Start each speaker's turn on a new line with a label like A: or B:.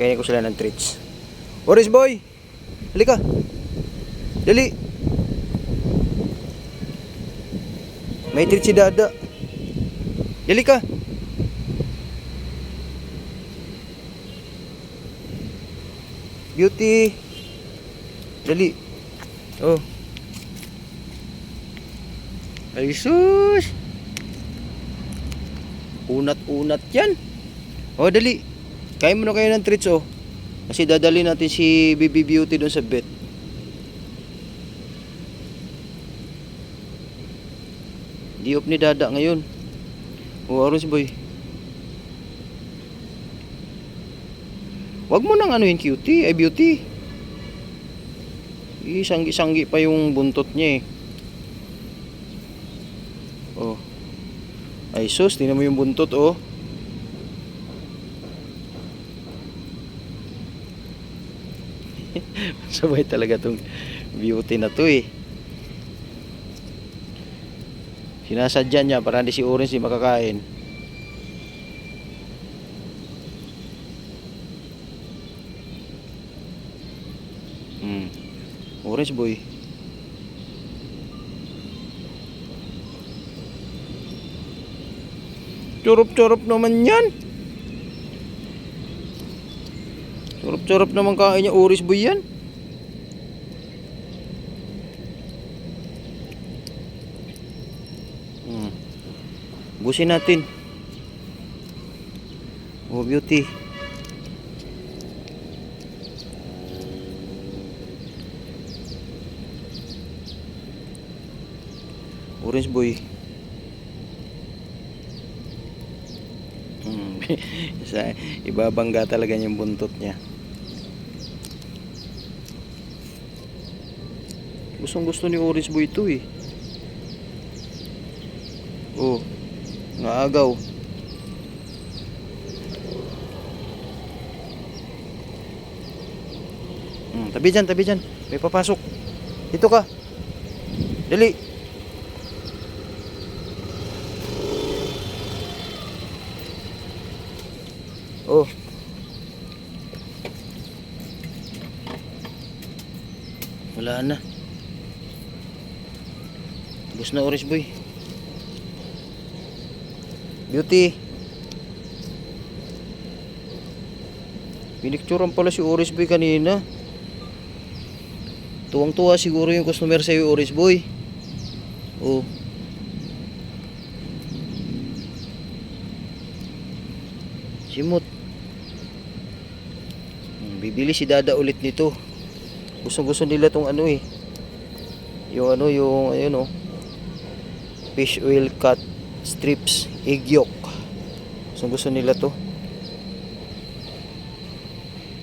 A: Kainin ko sila ng treats. Orange boy! Halika! Dali! May treats si Dada. Dali ka! Beauty! Dali! Oh! Ay sus! Unat-unat yan! Oh, dali! Kain mo na kayo ng treats, oh. Kasi dadali natin si Baby Beauty doon sa vet. Di off ni Dada ngayon. Oh, Orange boy. Wag mo nang anuhin cutie, ay beauty. Isanggi-sanggi pa yung buntot niya eh. Oh. Ay sus, tingnan mo yung buntot, oh. Sabay talaga tong beauty na to eh. Sinasadya niya para hindi si Orange di makakain. Orange boy. Chorop-chorop naman yan. Chorop-chorop naman kain niya Orange boy yan. Busin natin. Oh, beauty. Orange boy. Ibabangga talaga yung buntot niya. Gustong gusto ni Orange boy ito eh. Oh, ngaagaw. Tabi dyan, tabi dyan. May papasok. Dito ka. Dali. Oh. Wala na. Bus na Orange boy. Beauty. Pinicturean pala si Orange boy kanina. Tuwang-tuwa siguro yung customer sa'yo, Orange boy. Oh. Simot. Bibili si Dada ulit nito. Gusto nila tong ano eh. Yung ano, yung ayun oh. Fish oil cut strips egg yolk. Gusto nila to.